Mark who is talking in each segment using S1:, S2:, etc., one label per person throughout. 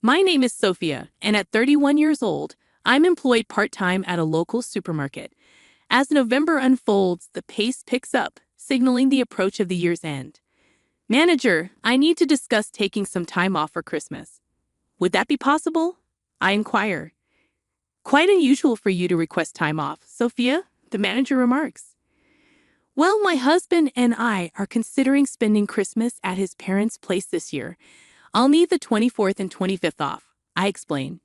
S1: My name is Sophia, and at 31 years old, I'm employed part-time at a local supermarket. As November unfolds, the pace picks up, signaling the approach of the year's end. Manager, I need to discuss taking some time off for Christmas. Would that be possible? I inquire. Quite unusual for you to request time off, Sophia, the manager remarks. Well, my husband and I are considering spending Christmas at his parents' place this year. I'll need the 24th and 25th off, I explain.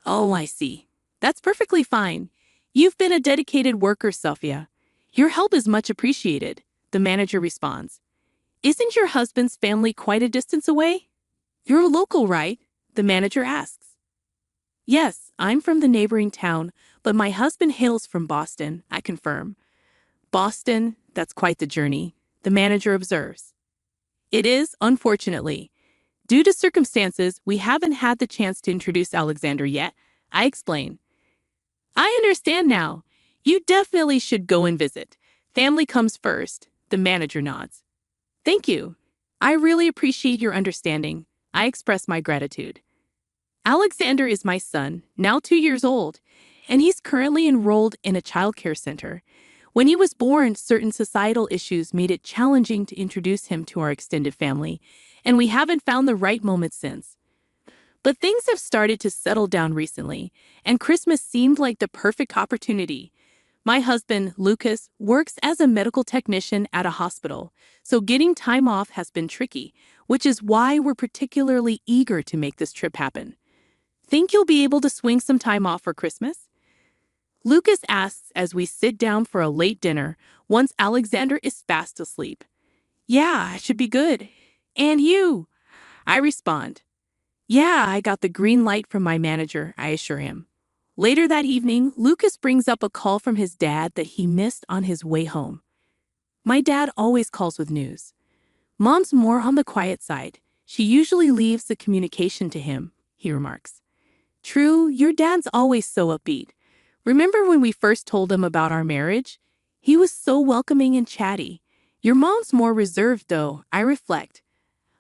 S1: Oh, I see. That's perfectly fine. You've been a dedicated worker, Sophia. Your help is much appreciated, the manager responds. Isn't your husband's family quite a distance away? You're local, right? The manager asks. Yes, I'm from the neighboring town, but my husband hails from Boston, I confirm. Boston, that's quite the journey, the manager observes. It is, unfortunately. Due to circumstances, we haven't had the chance to introduce Alexander yet, I explain. I understand now. You definitely should go and visit. Family comes first, the manager nods. Thank you. I really appreciate your understanding. I express my gratitude. Alexander is my son, now 2 years old, and he's currently enrolled in a childcare center. When he was born, certain societal issues made it challenging to introduce him to our extended family, and we haven't found the right moment since. But things have started to settle down recently, and Christmas seemed like the perfect opportunity. My husband, Lucas, works as a medical technician at a hospital, so getting time off has been tricky, which is why we're particularly eager to make this trip happen. Think you'll be able to swing some time off for Christmas? Lucas asks as we sit down for a late dinner once Alexander is fast asleep. Yeah, I should be good. And you? I respond. Yeah, I got the green light from my manager, I assure him. Later that evening, Lucas brings up a call from his dad that he missed on his way home. My dad always calls with news. Mom's more on the quiet side. She usually leaves the communication to him, he remarks. True, your dad's always so upbeat. Remember when we first told him about our marriage? He was so welcoming and chatty. Your mom's more reserved, though, I reflect.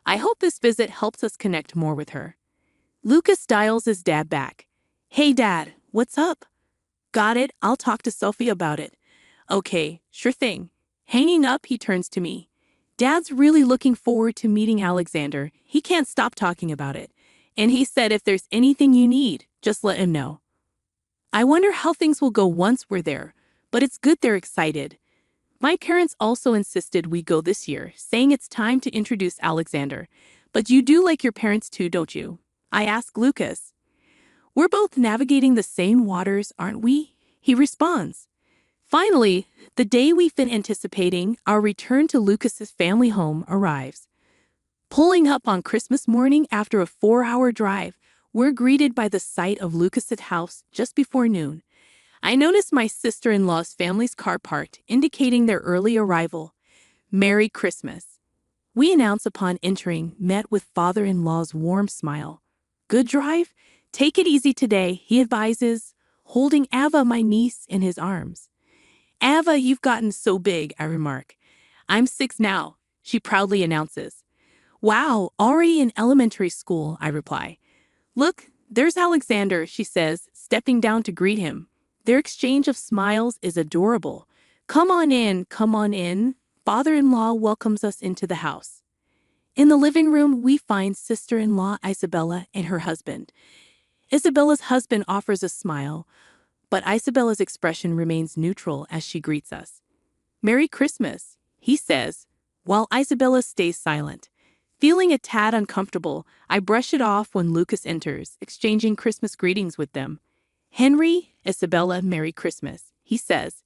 S1: I hope this visit helps us connect more with her. Lucas dials his dad back. Hey, Dad, what's up? Got it, I'll talk to Sophie about it. Okay, sure thing. Hanging up, he turns to me. Dad's really looking forward to meeting Alexander. He can't stop talking about it. And he said if there's anything you need, just let him know. I wonder how things will go once we're there, but it's good they're excited. My parents also insisted we go this year, saying it's time to introduce Alexander. But you do like your parents too, don't you? I ask Lucas. We're both navigating the same waters, aren't we? He responds. Finally, the day we've been anticipating, our return to Lucas's family home, arrives. Pulling up on Christmas morning after a 4-hour drive, we're greeted by the sight of Lucas's house just before noon. I notice my sister-in-law's family's car parked, indicating their early arrival. Merry Christmas. We announce upon entering, met with father-in-law's warm smile. Good drive? Take it easy today, he advises, holding Ava, my niece, in his arms. Ava, you've gotten so big, I remark. I'm 6 now, she proudly announces. Wow, already in elementary school, I reply. Look, there's Alexander, she says, stepping down to greet him. Their exchange of smiles is adorable. Come on in, father-in-law welcomes us into the house. In the living room, we find sister-in-law Isabella and her husband. Isabella's husband offers a smile, but Isabella's expression remains neutral as she greets us. Merry Christmas, he says, while Isabella stays silent. Feeling a tad uncomfortable, I brush it off when Lucas enters, exchanging Christmas greetings with them. Henry, Isabella, Merry Christmas, he says.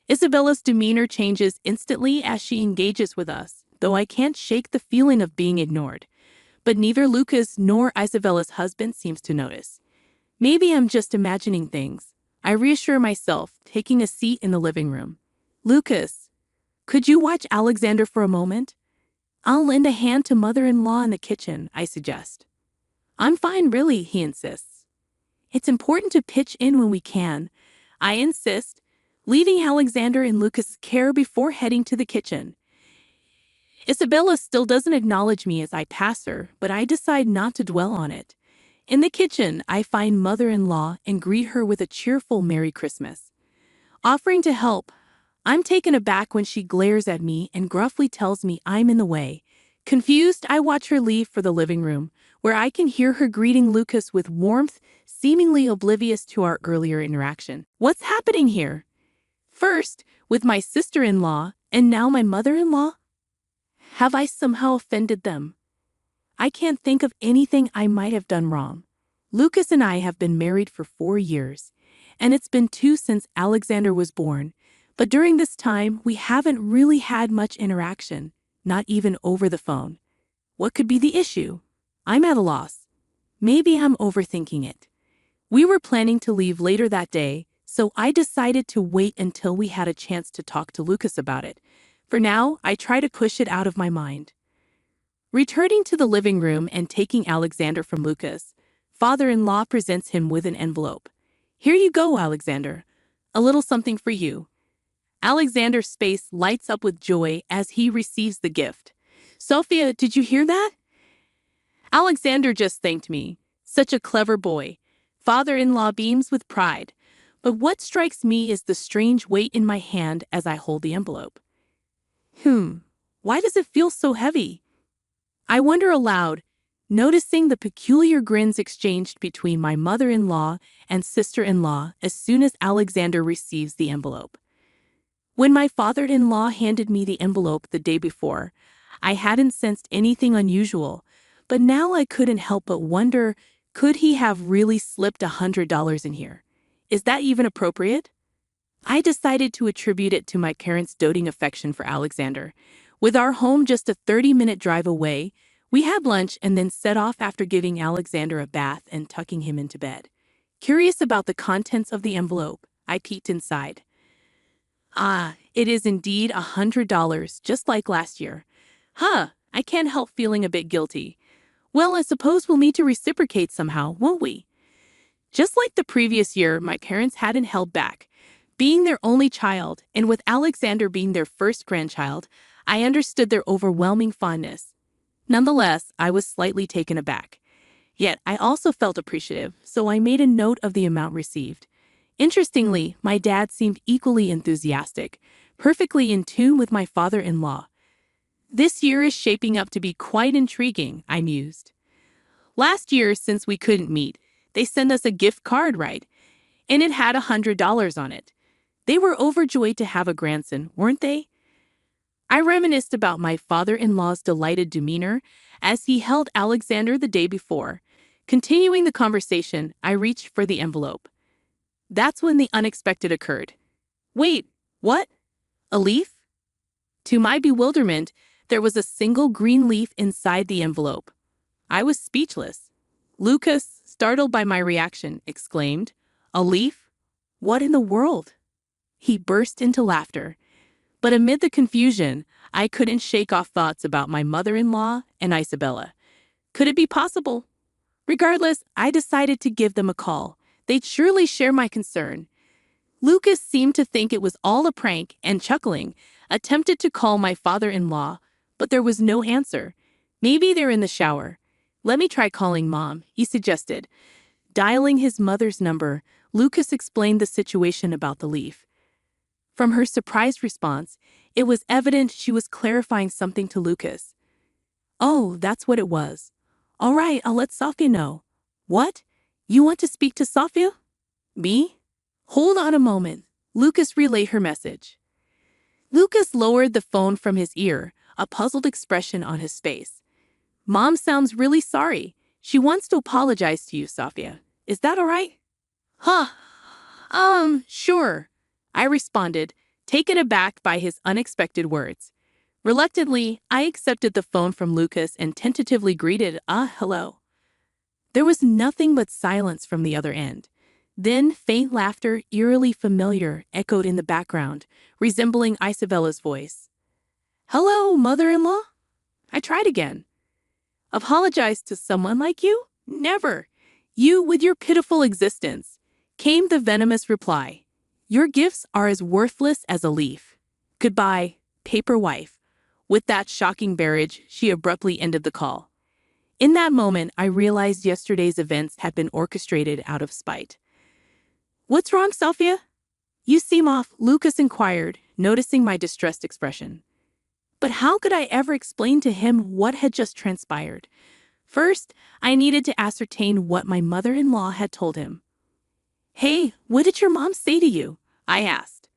S1: Isabella's demeanor changes instantly as she engages with us, though I can't shake the feeling of being ignored. But neither Lucas nor Isabella's husband seems to notice. Maybe I'm just imagining things. I reassure myself, taking a seat in the living room. Lucas, could you watch Alexander for a moment? I'll lend a hand to mother-in-law in the kitchen, I suggest. I'm fine, really, he insists. It's important to pitch in when we can. I insist, leaving Alexander in Lucas' care before heading to the kitchen. Isabella still doesn't acknowledge me as I pass her, but I decide not to dwell on it. In the kitchen, I find mother-in-law and greet her with a cheerful Merry Christmas. Offering to help, I'm taken aback when she glares at me and gruffly tells me I'm in the way. Confused, I watch her leave for the living room, where I can hear her greeting Lucas with warmth, seemingly oblivious to our earlier interaction. What's happening here? First, with my sister-in-law, and now my mother-in-law? Have I somehow offended them? I can't think of anything I might have done wrong. Lucas and I have been married for 4 years, and it's been 2 since Alexander was born. But during this time, we haven't really had much interaction, not even over the phone. What could be the issue? I'm at a loss. Maybe I'm overthinking it. We were planning to leave later that day, so I decided to wait until we had a chance to talk to Lucas about it. For now, I try to push it out of my mind. Returning to the living room and taking Alexander from Lucas, father-in-law presents him with an envelope. Here you go, Alexander. A little something for you. Alexander's face lights up with joy as he receives the gift. Sophia, did you hear that? Alexander just thanked me. Such a clever boy. Father-in-law beams with pride. But what strikes me is the strange weight in my hand as I hold the envelope. Why does it feel so heavy? I wonder aloud, noticing the peculiar grins exchanged between my mother-in-law and sister-in-law as soon as Alexander receives the envelope. When my father-in-law handed me the envelope the day before, I hadn't sensed anything unusual, but now I couldn't help but wonder, could he have really slipped $100 in here? Is that even appropriate? I decided to attribute it to my parents' doting affection for Alexander. With our home just a 30-minute drive away, we had lunch and then set off after giving Alexander a bath and tucking him into bed. Curious about the contents of the envelope, I peeked inside. It is indeed $100, just like last year. I can't help feeling a bit guilty. Well, I suppose we'll need to reciprocate somehow, won't we? Just like the previous year, my parents hadn't held back. Being their only child, and with Alexander being their first grandchild, I understood their overwhelming fondness. Nonetheless, I was slightly taken aback. Yet, I also felt appreciative, so I made a note of the amount received. Interestingly, my dad seemed equally enthusiastic, perfectly in tune with my father-in-law. This year is shaping up to be quite intriguing, I mused. Last year, since we couldn't meet, they sent us a gift card, right? And it had $100 on it. They were overjoyed to have a grandson, weren't they? I reminisced about my father-in-law's delighted demeanor as he held Alexander the day before. Continuing the conversation, I reached for the envelope. That's when the unexpected occurred. Wait, what? A leaf? To my bewilderment, there was a single green leaf inside the envelope. I was speechless. Lucas, startled by my reaction, exclaimed, "A leaf? What in the world?" He burst into laughter. But amid the confusion, I couldn't shake off thoughts about my mother-in-law and Isabella. Could it be possible? Regardless, I decided to give them a call. They'd surely share my concern. Lucas seemed to think it was all a prank and, chuckling, attempted to call my father-in-law, but there was no answer. Maybe they're in the shower. Let me try calling Mom, he suggested. Dialing his mother's number, Lucas explained the situation about the leaf. From her surprised response, it was evident she was clarifying something to Lucas. Oh, that's what it was. All right, I'll let Sophia know. What? You want to speak to Sophia? Me? Hold on a moment. Lucas relayed her message. Lucas lowered the phone from his ear, a puzzled expression on his face. Mom sounds really sorry. She wants to apologize to you, Sophia. Is that all right? Sure, I responded, taken aback by his unexpected words. Reluctantly, I accepted the phone from Lucas and tentatively greeted, hello. There was nothing but silence from the other end. Then faint laughter, eerily familiar, echoed in the background, resembling Isabella's voice. Hello, mother-in-law? I tried again. Apologize to someone like you? Never. You with your pitiful existence, came the venomous reply. Your gifts are as worthless as a leaf. Goodbye, paper wife. With that shocking barrage, she abruptly ended the call. In that moment, I realized yesterday's events had been orchestrated out of spite. "What's wrong, Sophia? You seem off," Lucas inquired, noticing my distressed expression. But how could I ever explain to him what had just transpired? First, I needed to ascertain what my mother-in-law had told him. "Hey, what did your mom say to you?" I asked.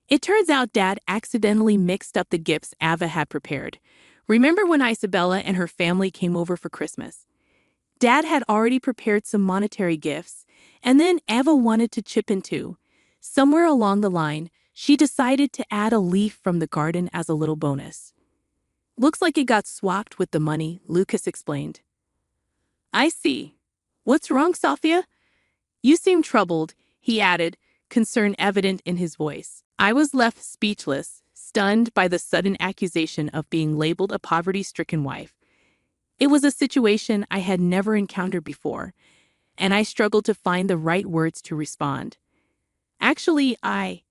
S1: It turns out Dad accidentally mixed up the gifts Ava had prepared. Remember when Isabella and her family came over for Christmas? Dad had already prepared some monetary gifts, and then Ava wanted to chip in too. Somewhere along the line, she decided to add a leaf from the garden as a little bonus. "Looks like it got swapped with the money," Lucas explained. "I see. What's wrong, Sophia? You seem troubled," he added, concern evident in his voice. I was left speechless, stunned by the sudden accusation of being labeled a poverty-stricken wife. It was a situation I had never encountered before, and I struggled to find the right words to respond. "Actually, I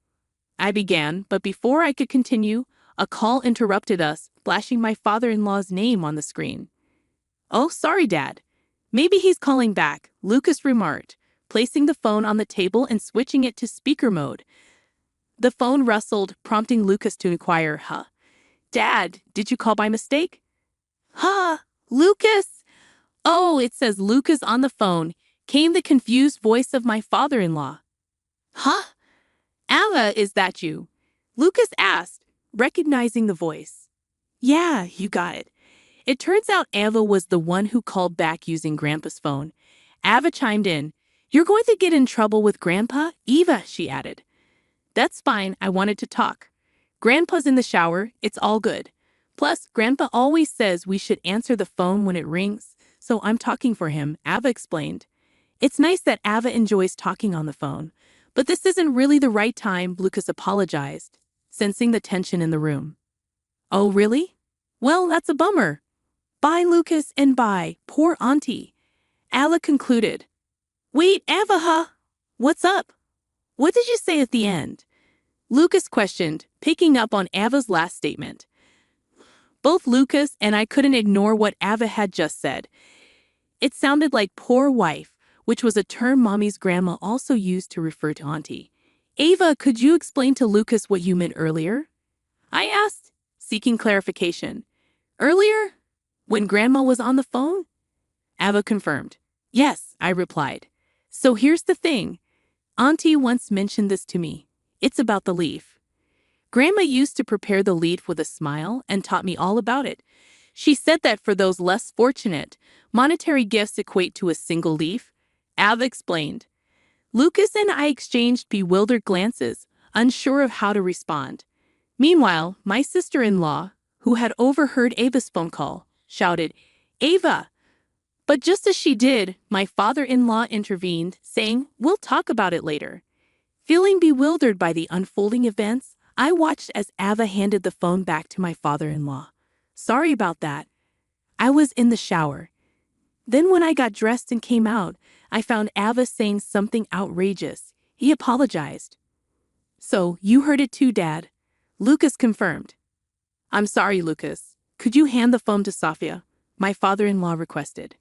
S1: began, but before I could continue, a call interrupted us, flashing my father-in-law's name on the screen. "Oh, sorry, Dad. Maybe he's calling back," Lucas remarked, placing the phone on the table and switching it to speaker mode. The phone rustled, prompting Lucas to inquire, "Dad, did you call by mistake?" Lucas?" "Oh, it says Lucas on the phone," came the confused voice of my father-in-law. "Ava, is that you?" Lucas asked, recognizing the voice. "Yeah, you got it." It turns out Ava was the one who called back using Grandpa's phone. Ava chimed in. "You're going to get in trouble with Grandpa, Eva," she added. "That's fine, I wanted to talk. Grandpa's in the shower, it's all good. Plus, Grandpa always says we should answer the phone when it rings, so I'm talking for him," Ava explained. It's nice that Ava enjoys talking on the phone, but this isn't really the right time, Lucas apologized, sensing the tension in the room. "Oh, really? Well, that's a bummer. Bye, Lucas, and bye, poor auntie," Ava concluded. "Wait, Ava, what's up? What did you say at the end?" Lucas questioned, picking up on Ava's last statement. Both Lucas and I couldn't ignore what Ava had just said. It sounded like poor wife, which was a term Mommy's grandma also used to refer to auntie. "Ava, could you explain to Lucas what you meant earlier?" I asked, seeking clarification. "Earlier? When Grandma was on the phone?" Ava confirmed. "Yes," I replied. "So here's the thing. Auntie once mentioned this to me. It's about the leaf. Grandma used to prepare the leaf with a smile and taught me all about it. She said that for those less fortunate, monetary gifts equate to a single leaf," Ava explained. Lucas and I exchanged bewildered glances, unsure of how to respond. Meanwhile, my sister-in-law, who had overheard Ava's phone call, shouted, "Ava!" But just as she did, my father-in-law intervened, saying, "We'll talk about it later." Feeling bewildered by the unfolding events, I watched as Ava handed the phone back to my father-in-law. "Sorry about that. I was in the shower." Then when I got dressed and came out, I found Ava saying something outrageous. He apologized. "So, you heard it too, Dad," Lucas confirmed. "I'm sorry, Lucas. Could you hand the phone to Sophia?" my father-in-law requested.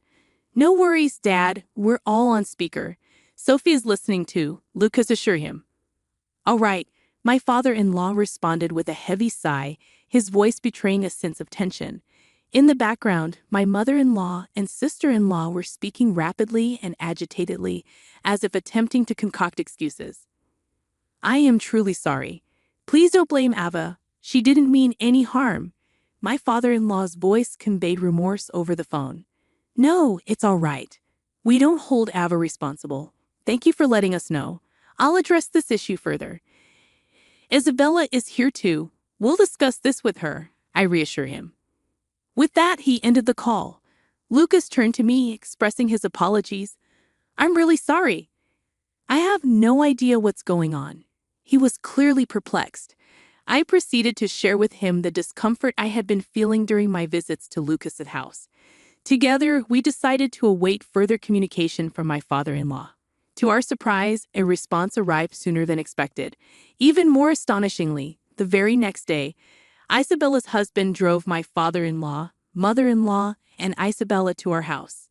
S1: "No worries, Dad. We're all on speaker. Sophia's listening too," Lucas assured him. "All right," my father-in-law responded with a heavy sigh, his voice betraying a sense of tension. In the background, my mother-in-law and sister-in-law were speaking rapidly and agitatedly, as if attempting to concoct excuses. "I am truly sorry. Please don't blame Ava. She didn't mean any harm." My father-in-law's voice conveyed remorse over the phone. "No, it's all right. We don't hold Ava responsible. Thank you for letting us know. I'll address this issue further. Isabella is here too. We'll discuss this with her," I reassure him. With that, he ended the call. Lucas turned to me, expressing his apologies. "I'm really sorry. I have no idea what's going on." He was clearly perplexed. I proceeded to share with him the discomfort I had been feeling during my visits to Lucas's house. Together, we decided to await further communication from my father-in-law. To our surprise, a response arrived sooner than expected. Even more astonishingly, the very next day, Isabella's husband drove my father-in-law, mother-in-law, and Isabella to our house.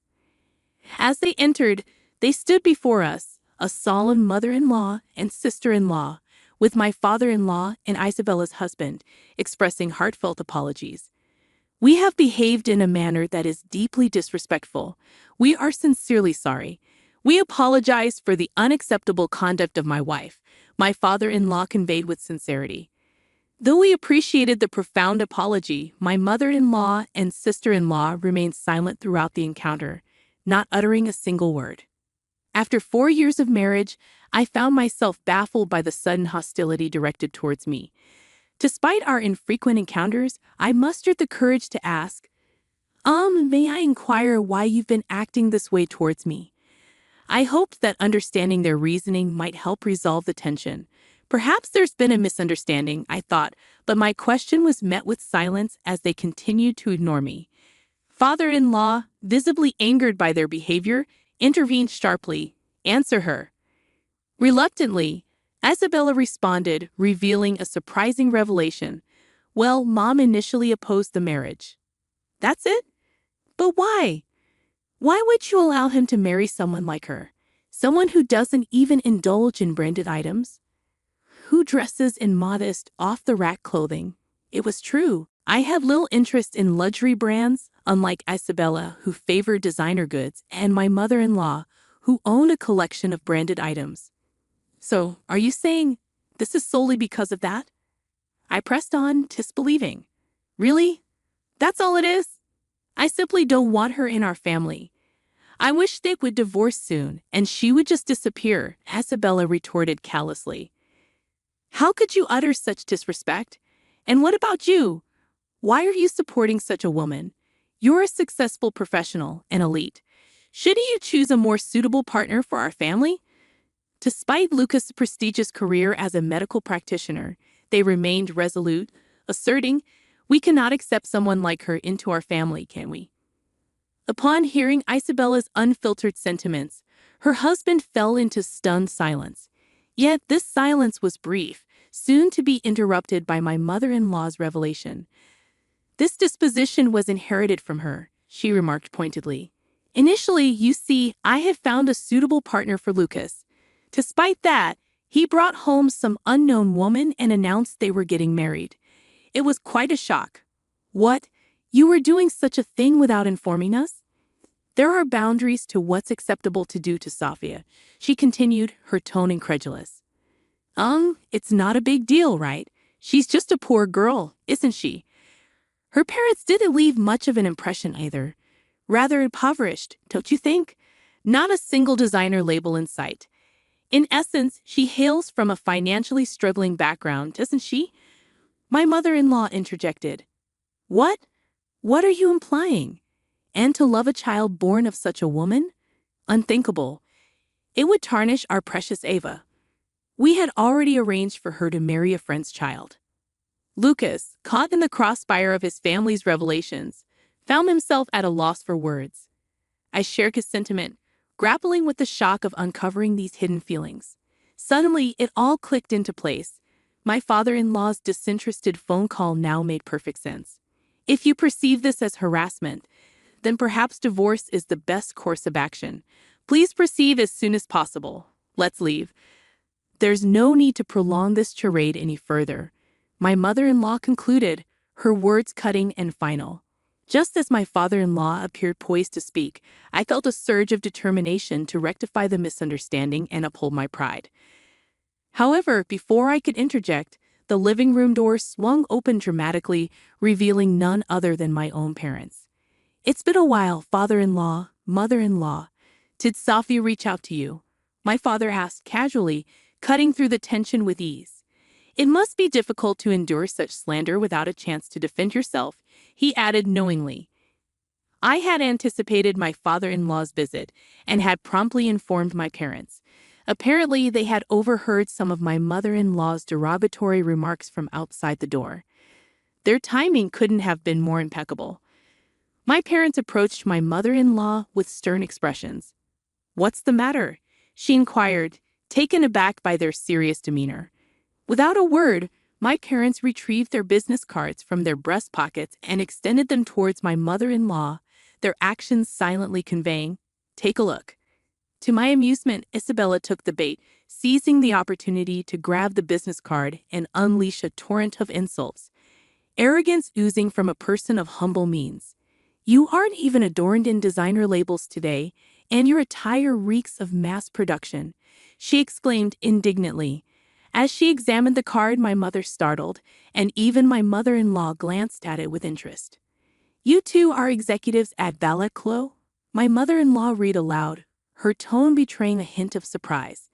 S1: As they entered, they stood before us, a solemn mother-in-law and sister-in-law, with my father-in-law and Isabella's husband, expressing heartfelt apologies. We have behaved in a manner that is deeply disrespectful. We are sincerely sorry. We apologize for the unacceptable conduct of my wife, my father-in-law conveyed with sincerity. Though we appreciated the profound apology, my mother-in-law and sister-in-law remained silent throughout the encounter, not uttering a single word. After 4 years of marriage, I found myself baffled by the sudden hostility directed towards me. Despite our infrequent encounters, I mustered the courage to ask, may I inquire why you've been acting this way towards me? I hoped that understanding their reasoning might help resolve the tension. Perhaps there's been a misunderstanding, I thought, but my question was met with silence as they continued to ignore me. Father-in-law, visibly angered by their behavior, intervened sharply. Answer her. Reluctantly, Isabella responded, revealing a surprising revelation. Well, Mom initially opposed the marriage. That's it? But why? Why would you allow him to marry someone like her? Someone who doesn't even indulge in branded items? Who dresses in modest, off-the-rack clothing? It was true. I had little interest in luxury brands, unlike Isabella, who favored designer goods, and my mother-in-law, who owned a collection of branded items. So, are you saying this is solely because of that? I pressed on, disbelieving. Really? That's all it is? I simply don't want her in our family. I wish they would divorce soon, and she would just disappear, Isabella retorted callously. How could you utter such disrespect? And what about you? Why are you supporting such a woman? You're a successful professional and elite. Shouldn't you choose a more suitable partner for our family? Despite Lucas' prestigious career as a medical practitioner, they remained resolute, asserting, we cannot accept someone like her into our family, can we? Upon hearing Isabella's unfiltered sentiments, her husband fell into stunned silence. Yet this silence was brief, soon to be interrupted by my mother-in-law's revelation. This disposition was inherited from her, she remarked pointedly. Initially, you see, I had found a suitable partner for Lucas. Despite that, he brought home some unknown woman and announced they were getting married. It was quite a shock. What? You were doing such a thing without informing us? There are boundaries to what's acceptable to do to Sophia, she continued, her tone incredulous. It's not a big deal, right? She's just a poor girl, isn't she? Her parents didn't leave much of an impression either. Rather impoverished, don't you think? Not a single designer label in sight. In essence, she hails from a financially struggling background, doesn't she? My mother-in-law interjected. What? What are you implying? And to love a child born of such a woman? Unthinkable. It would tarnish our precious Ava. We had already arranged for her to marry a friend's child. Lucas, caught in the crossfire of his family's revelations, found himself at a loss for words. I shared his sentiment, grappling with the shock of uncovering these hidden feelings. Suddenly, it all clicked into place. My father-in-law's disinterested phone call now made perfect sense. If you perceive this as harassment, then perhaps divorce is the best course of action. Please proceed as soon as possible. Let's leave. There's no need to prolong this charade any further, my mother-in-law concluded, her words cutting and final. Just as my father-in-law appeared poised to speak, I felt a surge of determination to rectify the misunderstanding and uphold my pride. However, before I could interject, the living room door swung open dramatically, revealing none other than my own parents. It's been a while, father-in-law, mother-in-law. Did Sophia reach out to you? My father asked casually, cutting through the tension with ease. It must be difficult to endure such slander without a chance to defend yourself, he added knowingly. I had anticipated my father-in-law's visit and had promptly informed my parents. Apparently, they had overheard some of my mother-in-law's derogatory remarks from outside the door. Their timing couldn't have been more impeccable. My parents approached my mother-in-law with stern expressions. What's the matter? She inquired, taken aback by their serious demeanor. Without a word, My parents retrieved their business cards from their breast pockets and extended them towards my mother-in-law, their actions silently conveying, "Take a look." To my amusement, Isabella took the bait, seizing the opportunity to grab the business card and unleash a torrent of insults. Arrogance oozing from a person of humble means. "You aren't even adorned in designer labels today, and your attire reeks of mass production," she exclaimed indignantly. As she examined the card, my mother startled, and even my mother-in-law glanced at it with interest. "You two are executives at Ballet Clos?" My mother-in-law read aloud, her tone betraying a hint of surprise.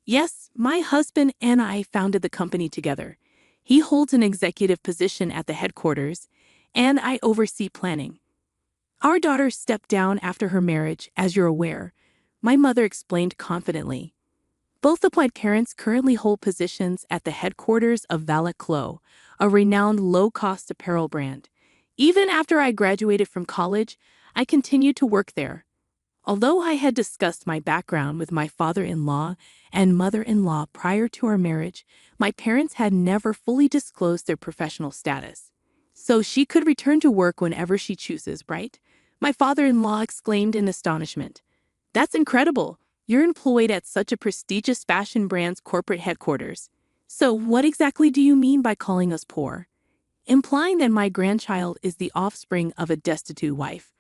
S1: "Yes, my husband and I founded the company together. He holds an executive position at the headquarters, and I oversee planning. Our daughter stepped down after her marriage, as you're aware," my mother explained confidently. "Both of my parents currently hold positions at the headquarters of Ballet Clos, a renowned low-cost apparel brand. Even after I graduated from college, I continued to work there." Although I had discussed my background with my father-in-law and mother-in-law prior to our marriage, my parents had never fully disclosed their professional status. "So she could return to work whenever she chooses, right?" my father-in-law exclaimed in astonishment. "That's incredible. You're employed at such a prestigious fashion brand's corporate headquarters. So what exactly do you mean by calling us poor? Implying that my grandchild is the offspring of a destitute wife.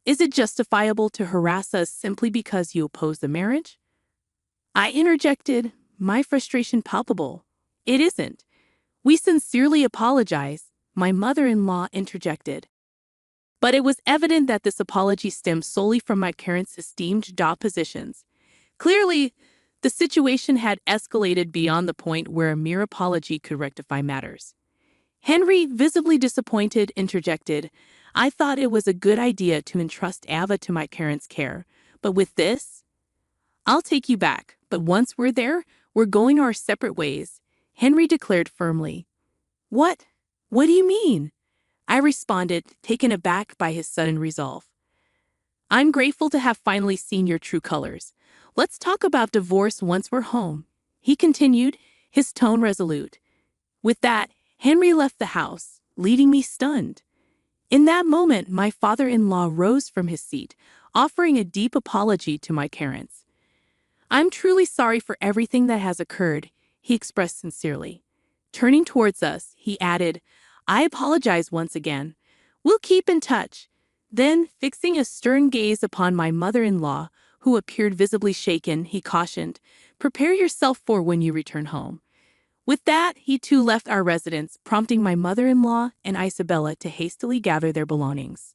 S1: Is it justifiable to harass us simply because you oppose the marriage?" I interjected, my frustration palpable. "It isn't. We sincerely apologize," my mother-in-law interjected. But it was evident that this apology stemmed solely from my parents' esteemed job positions. Clearly, the situation had escalated beyond the point where a mere apology could rectify matters. Henry, visibly disappointed, interjected, "I thought it was a good idea to entrust Ava to my parents' care, but with this? I'll take you back, but once we're there, we're going our separate ways," Henry declared firmly. "What? What do you mean?" I responded, taken aback by his sudden resolve. "I'm grateful to have finally seen your true colors. Let's talk about divorce once we're home," he continued, his tone resolute. With that, Henry left the house, leaving me stunned. In that moment, my father-in-law rose from his seat, offering a deep apology to my parents. "I'm truly sorry for everything that has occurred," he expressed sincerely. Turning towards us, he added, "I apologize once again. We'll keep in touch." Then, fixing a stern gaze upon my mother-in-law, who appeared visibly shaken, he cautioned, "Prepare yourself for when you return home." With that, he too left our residence, prompting my mother-in-law and Isabella to hastily gather their belongings.